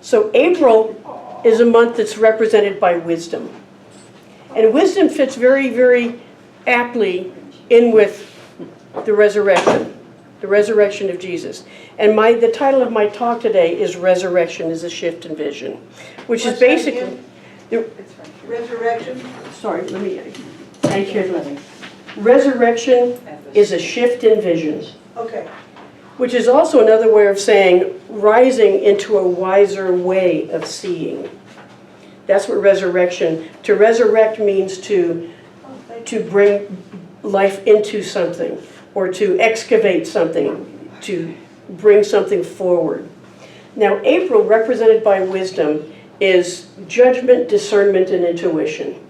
So April is a month that's represented by wisdom. And wisdom fits very, very aptly in with the resurrection of Jesus. And the title of my talk today is Resurrection is a Shift in Vision, which is basically... Resurrection? Sorry, let me... Thank you. Resurrection is a shift in vision. Okay. Which is also another way of saying rising into a wiser way of seeing. That's what resurrection... To resurrect means to bring life into something, or to excavate something, to bring something forward. Now, April, represented by wisdom, is judgment, discernment, and intuition.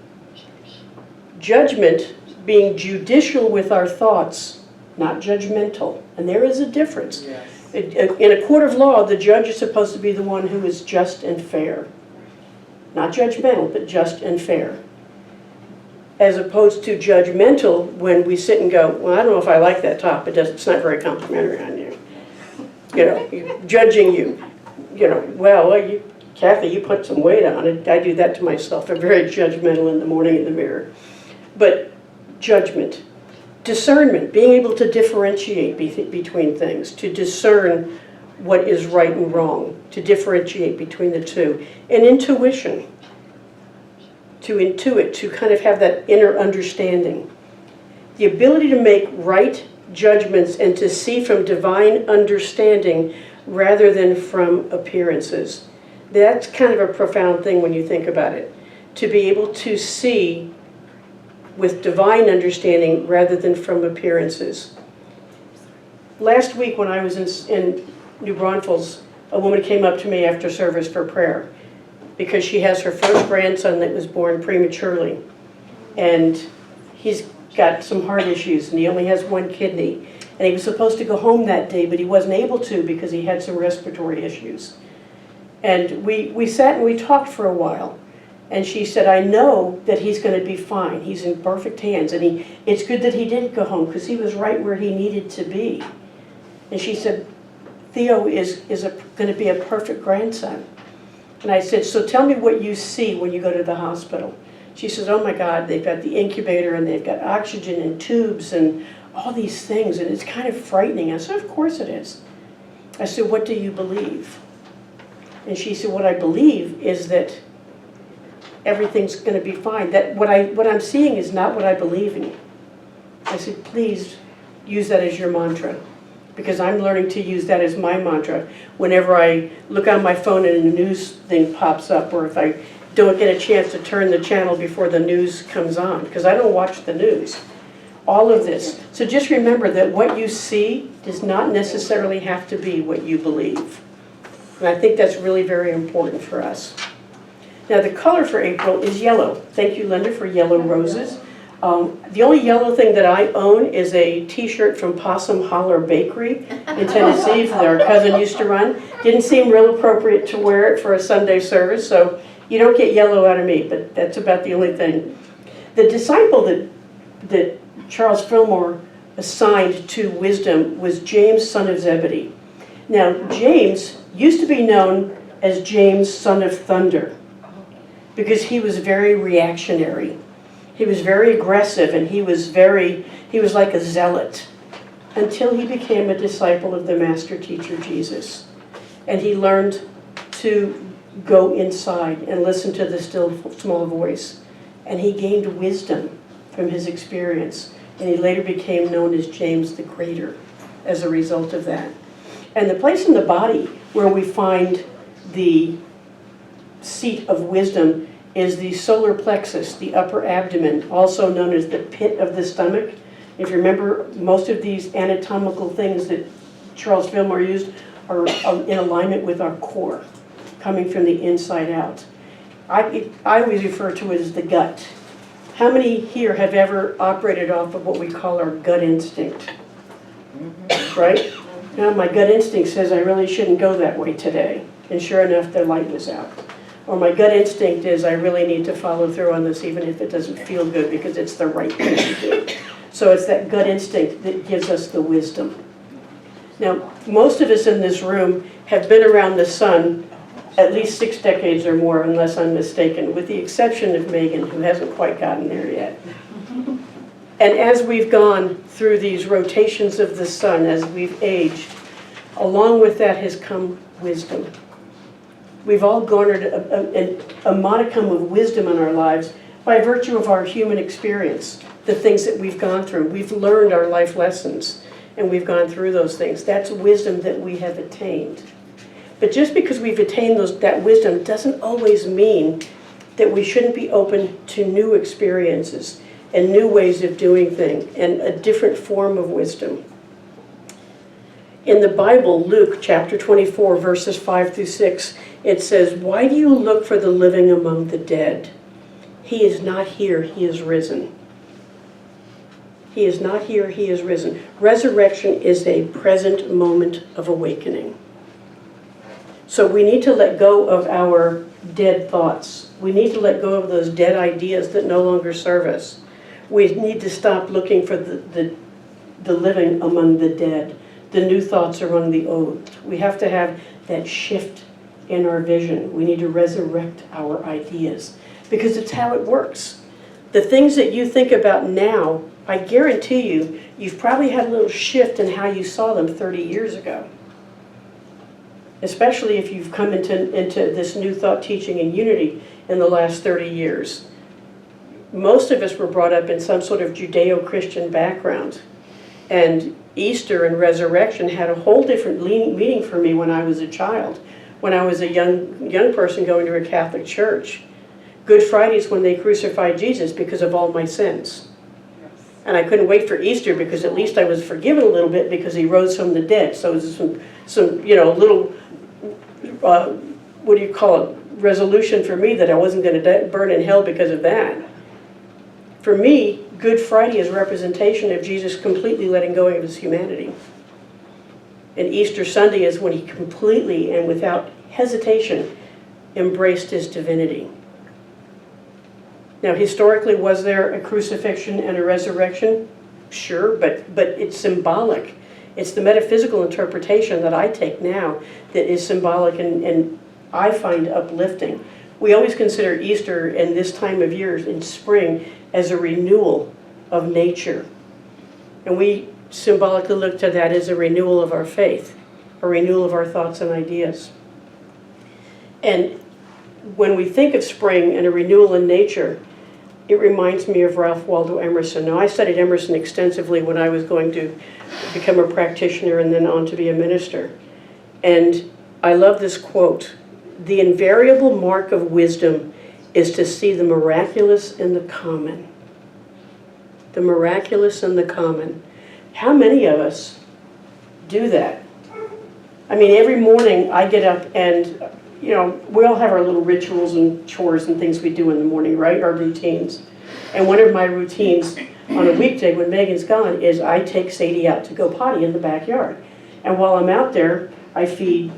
Judgment, being judicial with our thoughts, not judgmental. And there is a difference. Yes. In a court of law, the judge is supposed to be the one who is just and fair. Not judgmental, but just and fair. As opposed to judgmental, when we sit and go, well, I don't know if I like that top. It's not very complimentary on you. You know, judging you. You know, well, Kathy, you put some weight on it. I do that to myself. I'm very judgmental in the morning in the mirror. But judgment. Discernment, being able to differentiate between things, to discern what is right and wrong, to differentiate between the two. And intuition. To intuit, to kind of have that inner understanding. The ability to make right judgments and to see from divine understanding rather than from appearances. That's kind of a profound thing when you think about it. To be able to see with divine understanding rather than from appearances. Last week when I was in New Braunfels, a woman came up to me after service for prayer, because she has her first grandson that was born prematurely. And he's got some heart issues, and he only has one kidney. And he was supposed to go home that day, but he wasn't able to because he had some respiratory issues. And we sat and we talked for a while. And she said, I know that he's going to be fine. He's in perfect hands. And it's good that he didn't go home, because he was right where he needed to be. And she said, Theo is going to be a perfect grandson. And I said, so tell me what you see when you go to the hospital. She says, oh my God, they've got the incubator and they've got oxygen and tubes and all these things, and it's kind of frightening. I said, of course it is. I said, what do you believe? And she said, what I believe is that everything's going to be fine. That what I'm seeing is not what I believe in. I said, please use that as your mantra. Because I'm learning to use that as my mantra whenever I look on my phone and a news thing pops up, or if I don't get a chance to turn the channel before the news comes on, because I don't watch the news. All of this. So just remember that what you see does not necessarily have to be what you believe. And I think that's really very important for us. Now the color for April is yellow. Thank you, Linda, for yellow roses. The only yellow thing that I own is a t-shirt from Possum Holler Bakery in Tennessee that our cousin used to run. Didn't seem real appropriate to wear it for a Sunday service, so you don't get yellow out of me, but that's about the only thing. The disciple that Charles Fillmore assigned to wisdom was James, son of Zebedee. Now, James used to be known as James, son of thunder, because he was very reactionary. He was very aggressive, and he was like a zealot, until he became a disciple of the master teacher Jesus. And he learned to go inside and listen to the still small voice. And he gained wisdom from his experience. And he later became known as James the Greater as a result of that. And the place in the body where we find the seat of wisdom is the solar plexus, the upper abdomen, also known as the pit of the stomach. If you remember, most of these anatomical things that Charles Fillmore used are in alignment with our core, coming from the inside out. I always refer to it as the gut. How many here have ever operated off of what we call our gut instinct? Right? Now my gut instinct says I really shouldn't go that way today. And sure enough, the light was out. Or my gut instinct is I really need to follow through on this even if it doesn't feel good, because it's the right thing to do. So it's that gut instinct that gives us the wisdom. Now, most of us in this room have been around the sun at least 6 decades or more, unless I'm mistaken, with the exception of Megan, who hasn't quite gotten there yet. And as we've gone through these rotations of the sun, as we've aged, along with that has come wisdom. We've all garnered a modicum of wisdom in our lives by virtue of our human experience, the things that we've gone through. We've learned our life lessons, and we've gone through those things. That's wisdom that we have attained. But just because we've attained that wisdom doesn't always mean that we shouldn't be open to new experiences and new ways of doing things and a different form of wisdom. In the Bible, Luke chapter 24, verses 5 through 6, it says, "Why do you look for the living among the dead? He is not here, he is risen." He is not here, he is risen. Resurrection is a present moment of awakening. So we need to let go of our dead thoughts. We need to let go of those dead ideas that no longer serve us. We need to stop looking for the living among the dead, the new thoughts among the old. We have to have that shift in our vision. We need to resurrect our ideas because it's how it works. The things that you think about now, I guarantee you, you've probably had a little shift in how you saw them 30 years ago. Especially if you've come into this new thought, teaching, and unity in the last 30 years. Most of us were brought up in some sort of Judeo-Christian background. And Easter and resurrection had a whole different meaning for me when I was a child, when I was a young person going to a Catholic church. Good Friday is when they crucified Jesus because of all my sins. And I couldn't wait for Easter because at least I was forgiven a little bit because he rose from the dead. So it was some little, what do you call it, resolution for me that I wasn't going to burn in hell because of that. For me, Good Friday is a representation of Jesus completely letting go of his humanity. And Easter Sunday is when he completely and without hesitation embraced his divinity. Now, historically, was there a crucifixion and a resurrection? Sure, but it's symbolic. It's the metaphysical interpretation that I take now that is symbolic and I find uplifting. We always consider Easter and this time of year in spring as a renewal of nature. And we symbolically look to that as a renewal of our faith, a renewal of our thoughts and ideas. And when we think of spring and a renewal in nature, it reminds me of Ralph Waldo Emerson. Now, I studied Emerson extensively when I was going to become a practitioner and then on to be a minister. And I love this quote: "The invariable mark of wisdom is to see the miraculous in the common." The miraculous in the common. How many of us do that? I mean, every morning I get up and, we all have our little rituals and chores and things we do in the morning, right? Our routines. And one of my routines on a weekday when Megan's gone is I take Sadie out to go potty in the backyard. And while I'm out there, I feed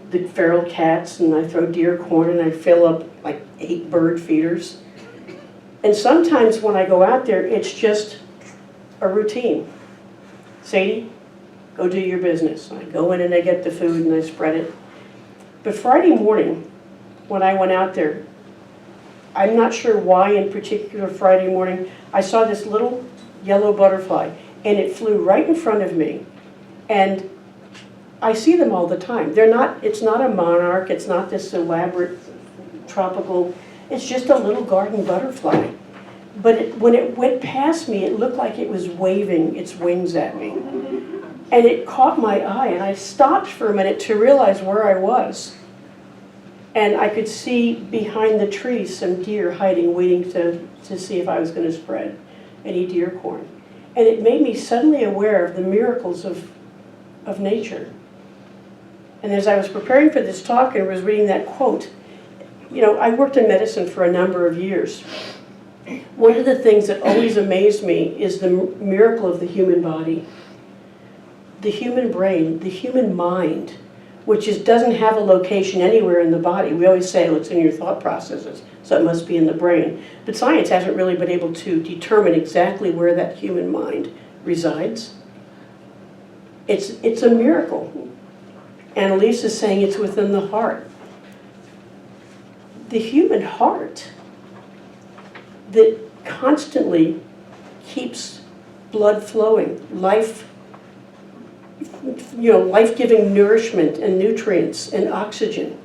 the feral cats and I throw deer corn and I fill up like 8 bird feeders. And sometimes when I go out there, it's just a routine. Sadie, go do your business. I go in and I get the food and I spread it. But Friday morning, when I went out there, I'm not sure why in particular Friday morning, I saw this little yellow butterfly and it flew right in front of me. And I see them all the time. It's not a monarch, it's not this elaborate tropical, it's just a little garden butterfly. But when it went past me, it looked like it was waving its wings at me. And it caught my eye, and I stopped for a minute to realize where I was. And I could see behind the trees some deer hiding, waiting to see if I was going to spread any deer corn. And it made me suddenly aware of the miracles of nature. And as I was preparing for this talk and was reading that quote, I worked in medicine for a number of years. One of the things that always amazed me is the miracle of the human body. The human brain, the human mind, which doesn't have a location anywhere in the body. We always say, it's in your thought processes, so it must be in the brain. But science hasn't really been able to determine exactly where that human mind resides. It's a miracle. Annalise is saying it's within the heart. the human heart that constantly keeps blood flowing, life, life-giving nourishment and nutrients and oxygen.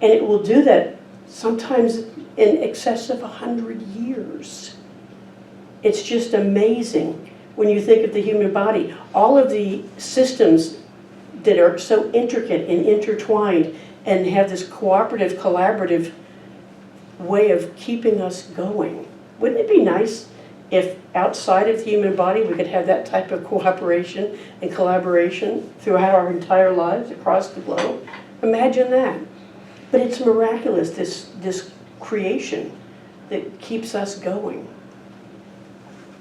And it will do that sometimes in excess of 100 years. It's just amazing when you think of the human body. All of the systems that are so intricate and intertwined and have this cooperative, collaborative way of keeping us going. Wouldn't it be nice if outside of the human body we could have that type of cooperation and collaboration throughout our entire lives across the globe? Imagine that. But it's miraculous, this creation that keeps us going.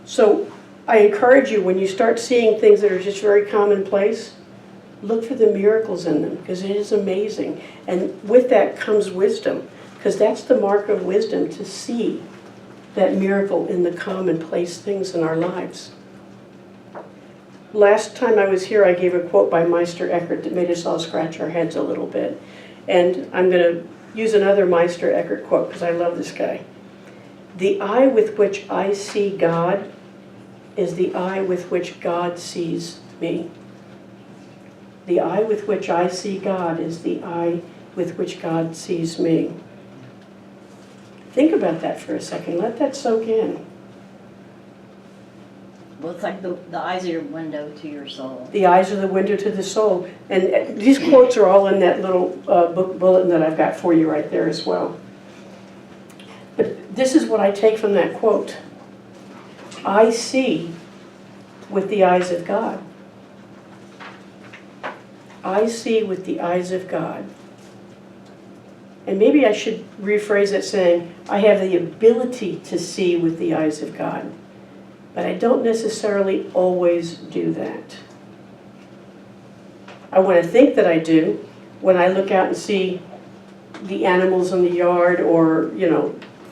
So I encourage you, when you start seeing things that are just very commonplace, look for the miracles in them, because it is amazing. And with that comes wisdom, because that's the mark of wisdom, to see that miracle in the commonplace things in our lives. Last time I was here, I gave a quote by Meister Eckhart that made us all scratch our heads a little bit. And I'm going to use another Meister Eckhart quote, because I love this guy. The eye with which I see God is the eye with which God sees me. The eye with which I see God is the eye with which God sees me. Think about that for a second. Let that soak in. Well, it's like the eyes are your window to your soul. The eyes are the window to the soul. And these quotes are all in that little book bulletin that I've got for you right there as well. But this is what I take from that quote. I see with the eyes of God. I see with the eyes of God. And maybe I should rephrase it saying, I have the ability to see with the eyes of God. But I don't necessarily always do that. I want to think that I do when I look out and see the animals in the yard, or,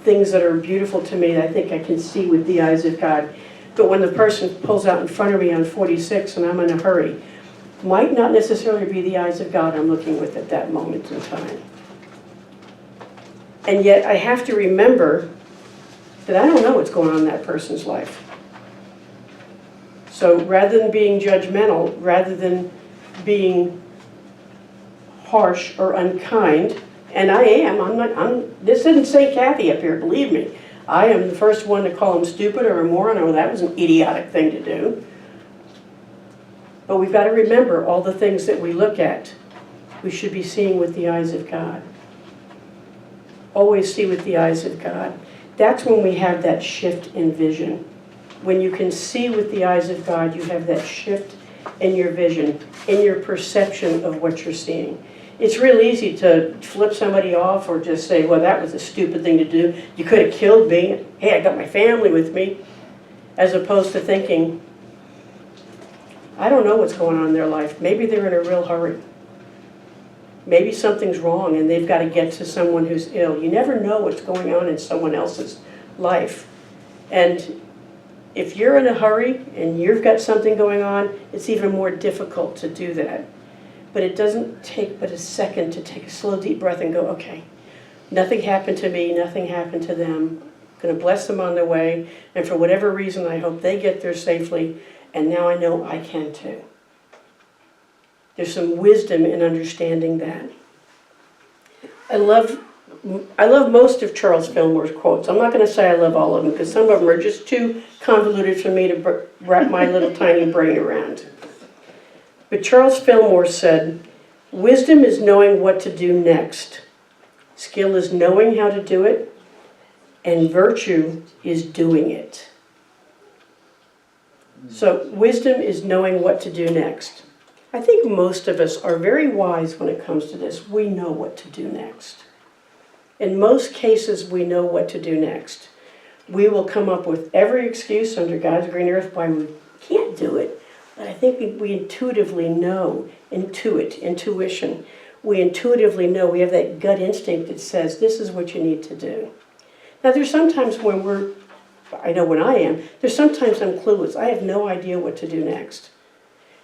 things that are beautiful to me that I think I can see with the eyes of God. But when the person pulls out in front of me on 46 and I'm in a hurry, might not necessarily be the eyes of God I'm looking with at that moment in time. And yet I have to remember that I don't know what's going on in that person's life. So rather than being judgmental, rather than being harsh or unkind, and I am, this isn't St. Kathy up here, believe me. I am the first one to call him stupid or a moron, or that was an idiotic thing to do. But we've got to remember all the things that we look at, we should be seeing with the eyes of God. Always see with the eyes of God. That's when we have that shift in vision. When you can see with the eyes of God, you have that shift in your vision, in your perception of what you're seeing. It's real easy to flip somebody off or just say, well, that was a stupid thing to do. You could have killed me. Hey, I got my family with me. As opposed to thinking, I don't know what's going on in their life. Maybe they're in a real hurry. Maybe something's wrong and they've got to get to someone who's ill. You never know what's going on in someone else's life. And if you're in a hurry and you've got something going on, it's even more difficult to do that. But it doesn't take but a second to take a slow, deep breath and go, okay, nothing happened to me, nothing happened to them. I'm going to bless them on their way. And for whatever reason, I hope they get there safely. And now I know I can too. There's some wisdom in understanding that. I love most of Charles Fillmore's quotes. I'm not going to say I love all of them, because some of them are just too convoluted for me to wrap my little tiny brain around. But Charles Fillmore said, wisdom is knowing what to do next. Skill is knowing how to do it. And virtue is doing it. So wisdom is knowing what to do next. I think most of us are very wise when it comes to this. We know what to do next. In most cases, we know what to do next. We will come up with every excuse under God's green earth why we can't do it. But I think we intuitively know, intuition. We intuitively know, we have that gut instinct that says, this is what you need to do. Now there's sometimes when I know when I am, there's sometimes I'm clueless. I have no idea what to do next.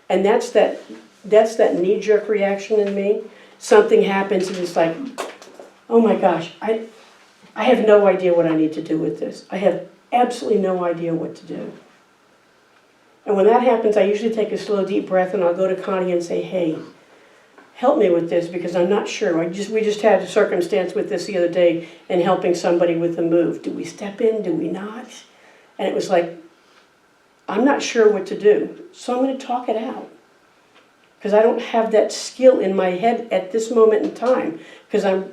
And that's that knee-jerk reaction in me. Something happens and it's like, oh my gosh, I have no idea what I need to do with this. I have absolutely no idea what to do. And when that happens, I usually take a slow, deep breath, and I'll go to Connie and say, hey, help me with this, because I'm not sure. We just had a circumstance with this the other day in helping somebody with a move. Do we step in? Do we not? And it was like, I'm not sure what to do, so I'm going to talk it out. Because I don't have that skill in my head at this moment in time, because I've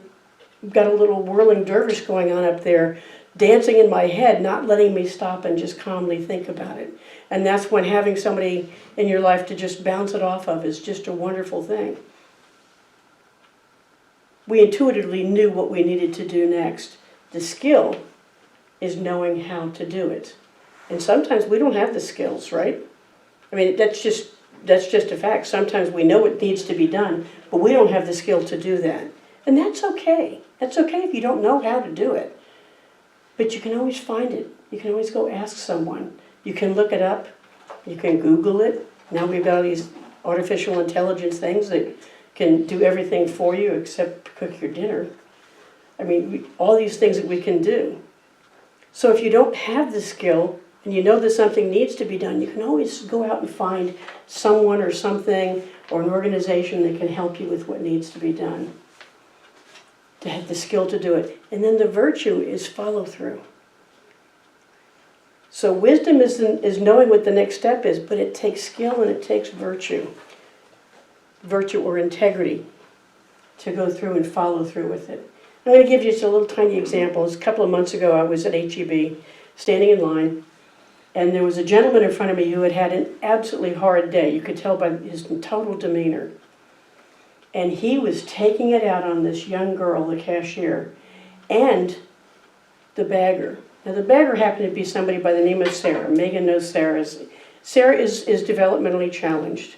got a little whirling dervish going on up there, dancing in my head, not letting me stop and just calmly think about it. And that's when having somebody in your life to just bounce it off of is just a wonderful thing. We intuitively knew what we needed to do next. The skill is knowing how to do it. And sometimes we don't have the skills, right? I mean, that's just a fact. Sometimes we know what needs to be done, but we don't have the skill to do that. And that's okay. That's okay if you don't know how to do it. But you can always find it. You can always go ask someone. You can look it up. You can Google it. Now we've got all these artificial intelligence things that can do everything for you except cook your dinner. I mean, all these things that we can do. So if you don't have the skill and you know that something needs to be done, you can always go out and find someone or something or an organization that can help you with what needs to be done. To have the skill to do it. And then the virtue is follow through. So wisdom is knowing what the next step is, but it takes skill and it takes virtue. Virtue or integrity to go through and follow through with it. I'm going to give you just a little tiny example. A couple of months ago I was at HEB standing in line, and there was a gentleman in front of me who had had an absolutely horrid day. You could tell by his total demeanor. And he was taking it out on this young girl, the cashier, and the bagger. Now the bagger happened to be somebody by the name of Sarah. Megan knows Sarah. Sarah is developmentally challenged.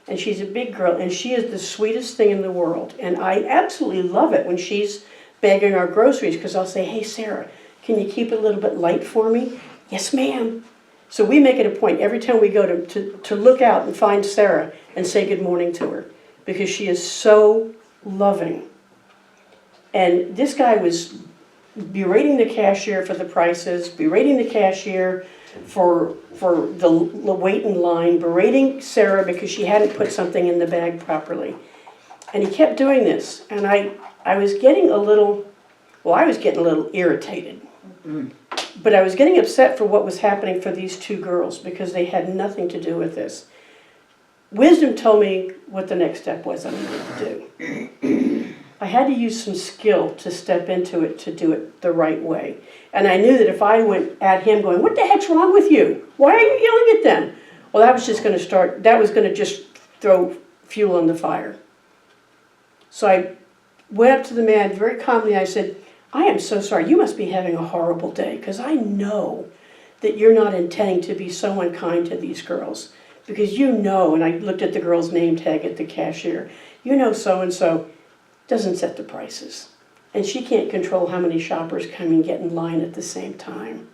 And she's a big girl, and she is the sweetest thing in the world. And I absolutely love it when she's bagging our groceries, because I'll say, hey Sarah, can you keep it a little bit light for me? Yes ma'am. So we make it a point every time we go to look out and find Sarah and say good morning to her, because she is so loving. And this guy was berating the cashier for the prices, berating the cashier for the wait in line, berating Sarah because she hadn't put something in the bag properly. And he kept doing this. And I was getting a little irritated. But I was getting upset for what was happening for these two girls because they had nothing to do with this. Wisdom told me what the next step was I needed to do. I had to use some skill to step into it, to do it the right way. And I knew that if I went at him going, what the heck's wrong with you? Why are you yelling at them? Well, that was going to just throw fuel on the fire. So I went up to the man very calmly. I said, I am so sorry. You must be having a horrible day, because I know that you're not intending to be so unkind to these girls. Because you know, and I looked at the girl's name tag at the cashier, you know so-and-so doesn't set the prices. And she can't control how many shoppers come and get in line at the same time.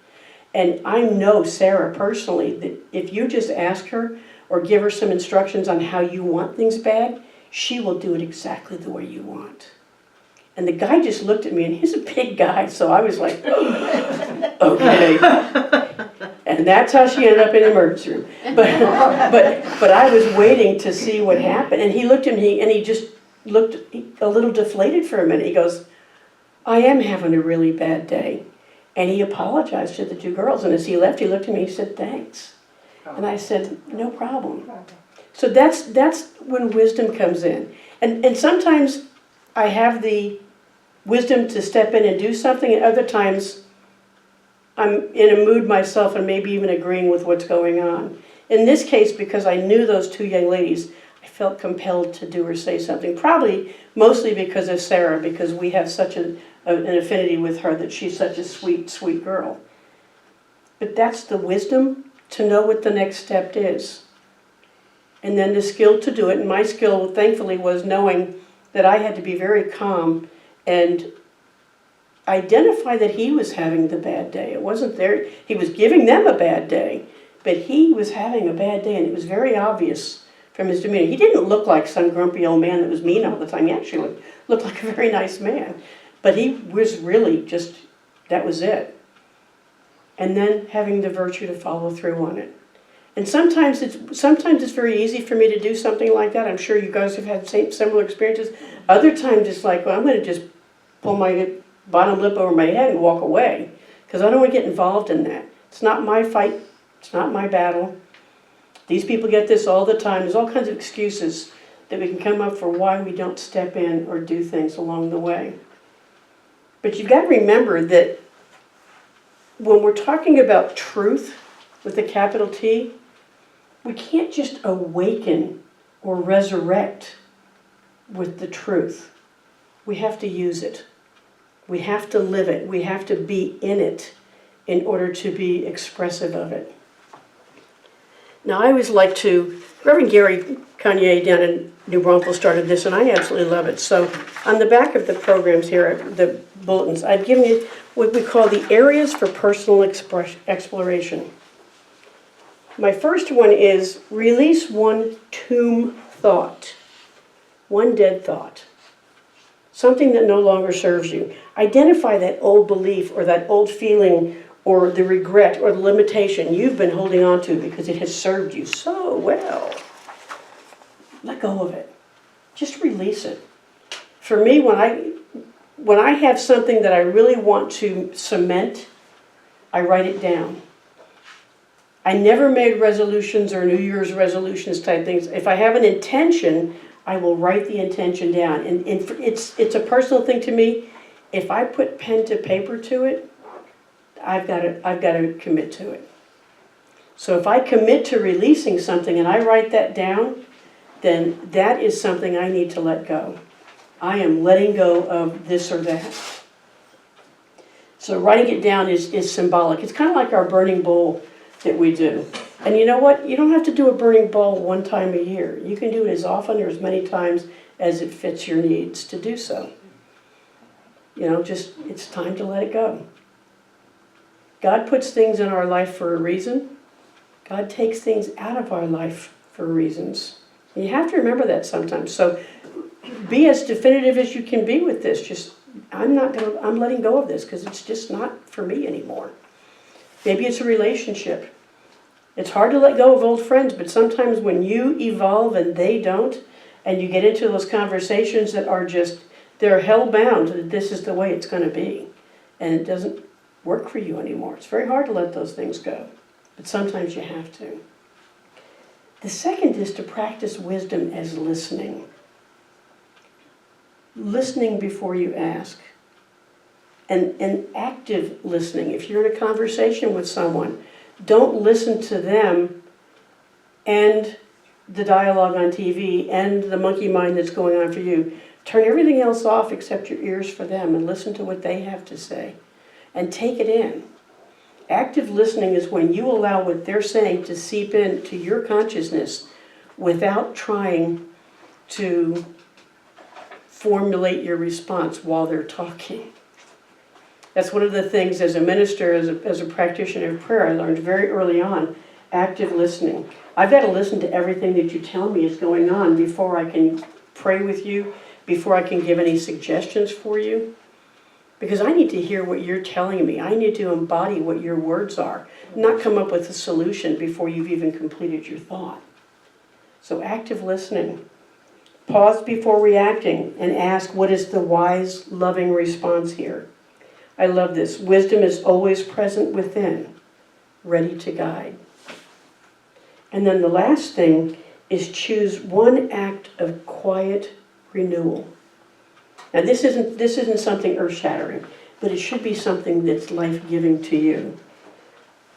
And I know Sarah personally, that if you just ask her or give her some instructions on how you want things bagged, she will do it exactly the way you want. And the guy just looked at me, and he's a big guy, so I was like, okay. And that's how she ended up in the emergency room. But I was waiting to see what happened. And he looked at me, and he just looked a little deflated for a minute. He goes, I am having a really bad day. And he apologized to the two girls. And as he left, he looked at me and he said, thanks. And I said, no problem. So that's when wisdom comes in. And sometimes I have the wisdom to step in and do something, and other times I'm in a mood myself and maybe even agreeing with what's going on. In this case, because I knew those two young ladies, I felt compelled to do or say something, probably mostly because of Sarah, because we have such an affinity with her, that she's such a sweet, sweet girl. But that's the wisdom to know what the next step is. And then the skill to do it, and my skill, thankfully, was knowing that I had to be very calm and identify that he was having the bad day. It wasn't there. He was giving them a bad day, but he was having a bad day, and it was very obvious from his demeanor. He didn't look like some grumpy old man that was mean all the time. He actually looked like a very nice man. But he was really just, that was it. And then having the virtue to follow through on it. And sometimes it's very easy for me to do something like that. I'm sure you guys have had similar experiences. Other times it's like, well, I'm going to just pull my bottom lip over my head and walk away, because I don't want to get involved in that. It's not my fight. It's not my battle. These people get this all the time. There's all kinds of excuses that we can come up for why we don't step in or do things along the way. But you've got to remember that when we're talking about truth with a capital T, we can't just awaken or resurrect with the truth. We have to use it. We have to live it. We have to be in it in order to be expressive of it. Now, I always like to, Reverend Gary Kanye down in New Braunfels started this, and I absolutely love it. So on the back of the programs here, the bulletins, I've given you what we call the areas for personal exploration. My first one is release one tomb thought, one dead thought, something that no longer serves you. Identify that old belief or that old feeling or the regret or the limitation you've been holding on to because it has served you so well. Let go of it. Just release it. For me, when I have something that I really want to cement, I write it down. I never made resolutions or New Year's resolutions type things. If I have an intention, I will write the intention down. And it's a personal thing to me. If I put pen to paper to it, I've got to commit to it. So if I commit to releasing something and I write that down, then that is something I need to let go. I am letting go of this or that. So writing it down is symbolic. It's kind of like our burning bowl that we do. And you know what? You don't have to do a burning bowl one time a year. You can do it as often or as many times as it fits your needs to do so. Just it's time to let it go. God puts things in our life for a reason. God takes things out of our life for reasons. And you have to remember that sometimes. So be as definitive as you can be with this. I'm letting go of this because it's just not for me anymore. Maybe it's a relationship. It's hard to let go of old friends, but sometimes when you evolve and they don't, and you get into those conversations that are they're hell-bound that this is the way it's going to be, and it doesn't work for you anymore. It's very hard to let those things go, but sometimes you have to. The second is to practice wisdom as listening. Listening before you ask. And active listening. If you're in a conversation with someone, don't listen to them and the dialogue on TV and the monkey mind that's going on for you. Turn everything else off except your ears for them and listen to what they have to say. And take it in. Active listening is when you allow what they're saying to seep into your consciousness without trying to formulate your response while they're talking. That's one of the things as a minister, as a practitioner of prayer, I learned very early on, active listening. I've got to listen to everything that you tell me is going on before I can pray with you, before I can give any suggestions for you. Because I need to hear what you're telling me. I need to embody what your words are, not come up with a solution before you've even completed your thought. So active listening. Pause before reacting and ask, what is the wise, loving response here? I love this. Wisdom is always present within, ready to guide. And then the last thing is choose one act of quiet renewal. Now this isn't something earth-shattering, but it should be something that's life-giving to you.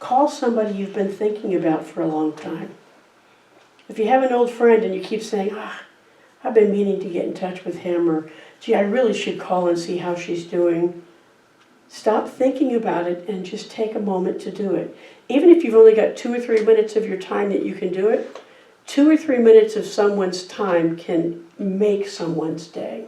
Call somebody you've been thinking about for a long time. If you have an old friend and you keep saying, I've been meaning to get in touch with him, or gee, I really should call and see how she's doing. Stop thinking about it and just take a moment to do it. Even if you've only got 2 or 3 minutes of your time that you can do it, 2 or 3 minutes of someone's time can make someone's day.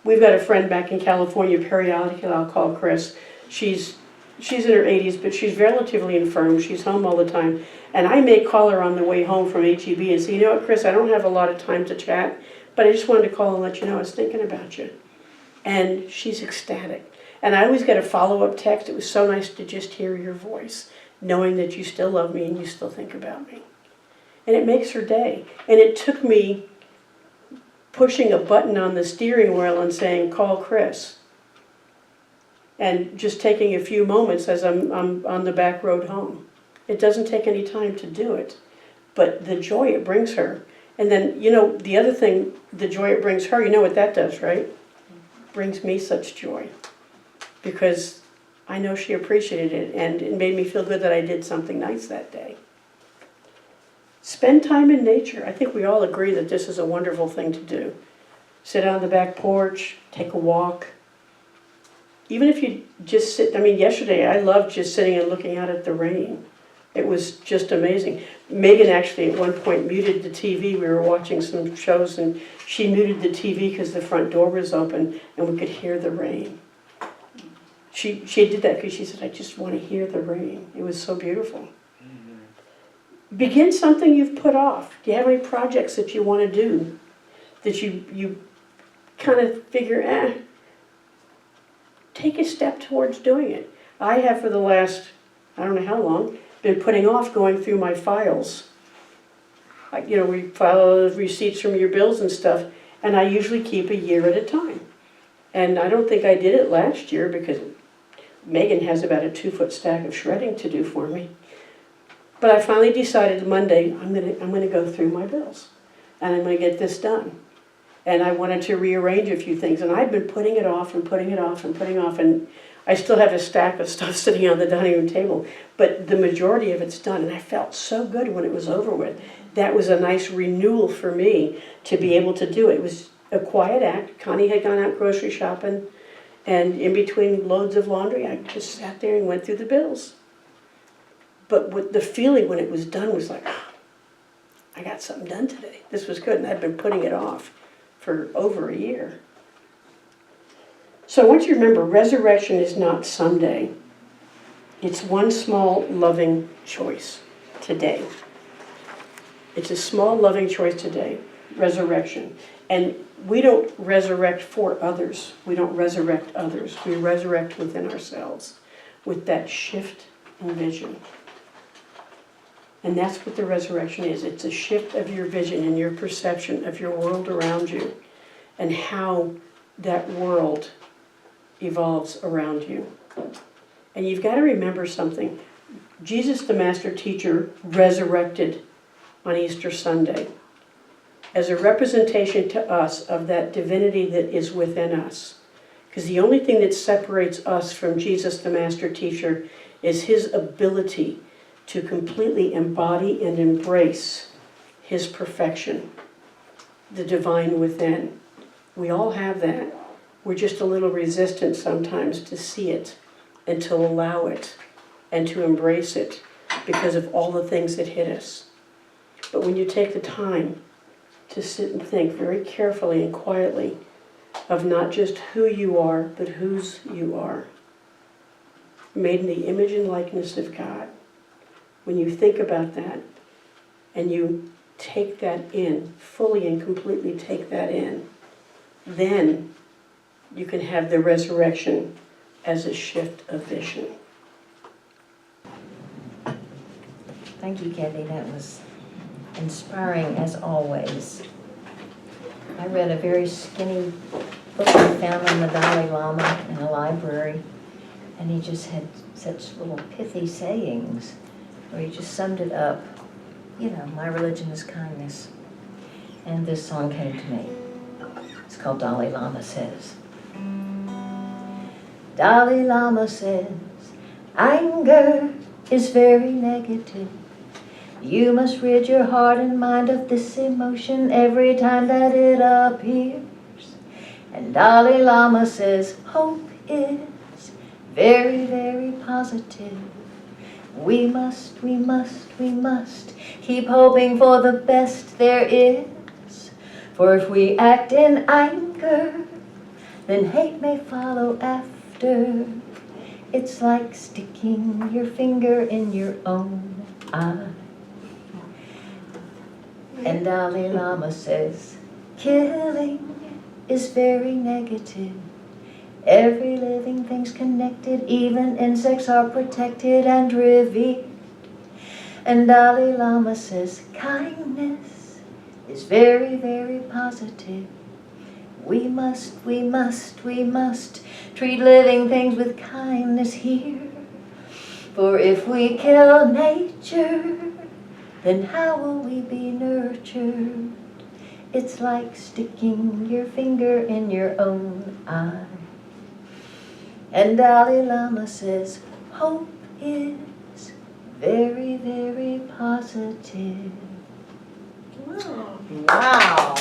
We've got a friend back in California, periodically I'll call Chris. She's in her 80s, but she's relatively infirm. She's home all the time. And I may call her on the way home from HEB and say, you know what, Chris, I don't have a lot of time to chat, but I just wanted to call and let you know I was thinking about you. And she's ecstatic. And I always get a follow-up text. It was so nice to just hear your voice, knowing that you still love me and you still think about me. And it makes her day. And it took me pushing a button on the steering wheel and saying, call Chris. And just taking a few moments as I'm on the back road home. It doesn't take any time to do it, but the joy it brings her. And then, the other thing, the joy it brings her, you know what that does, right? Brings me such joy. Because I know she appreciated it, and it made me feel good that I did something nice that day. Spend time in nature. I think we all agree that this is a wonderful thing to do. Sit on the back porch, take a walk. Even if you just sit, yesterday I loved just sitting and looking out at the rain. It was just amazing. Megan actually at one point muted the TV. We were watching some shows and she muted the TV because the front door was open and we could hear the rain. She did that because she said, I just want to hear the rain. It was so beautiful. Mm-hmm. Begin something you've put off. Do you have any projects that you want to do that you kind of figure, take a step towards doing it. I have for the last, I don't know how long, been putting off going through my files. We file receipts from your bills and stuff, and I usually keep a year at a time. And I don't think I did it last year because Megan has about a 2-foot stack of shredding to do for me. But I finally decided Monday I'm gonna go through my bills, and I'm gonna get this done. And I wanted to rearrange a few things, and I've been putting it off and putting it off and putting it off, and I still have a stack of stuff sitting on the dining room table, but the majority of it's done, and I felt so good when it was over with. That was a nice renewal for me to be able to do it. It was a quiet act. Connie had gone out grocery shopping, and in between loads of laundry, I just sat there and went through the bills. But what the feeling when it was done was like, I got something done today. This was good, and I've been putting it off for over a year. So I want you to remember, resurrection is not someday. It's one small loving choice today. It's a small loving choice today, resurrection. And we don't resurrect for others. We don't resurrect others. We resurrect within ourselves with that shift in vision. And that's what the resurrection is. It's a shift of your vision and your perception of your world around you and how that world evolves around you. And you've got to remember something. Jesus, the master teacher, resurrected on Easter Sunday as a representation to us of that divinity that is within us. Because the only thing that separates us from Jesus, the master teacher, is his ability to completely embody and embrace his perfection, the divine within. We all have that. We're just a little resistant sometimes to see it and to allow it and to embrace it because of all the things that hit us. But when you take the time to sit and think very carefully and quietly of not just who you are, but whose you are, made in the image and likeness of God, when you think about that and you take that in, fully and completely take that in, then you can have the resurrection as a shift of vision. Thank you, Kathy. That was inspiring as always. I read a very skinny book I found on the Dalai Lama in a library, and he just had such little pithy sayings where he just summed it up. My religion is kindness. And this song came to me. It's called Dalai Lama Says. Dalai Lama says, anger is very negative. You must rid your heart and mind of this emotion every time that it appears. And Dalai Lama says, hope is very, very positive. We must keep hoping for the best there is. For if we act in anger, then hate may follow after. It's like sticking your finger in your own eye. And Dalai Lama says, killing is very negative. Every living thing's connected, even insects are protected and revered. And Dalai Lama says kindness is very, very positive. We must treat living things with kindness here. For if we kill nature, then how will we be nurtured? It's like sticking your finger in your own eye. And Dalai Lama says hope is very, very positive. Wow.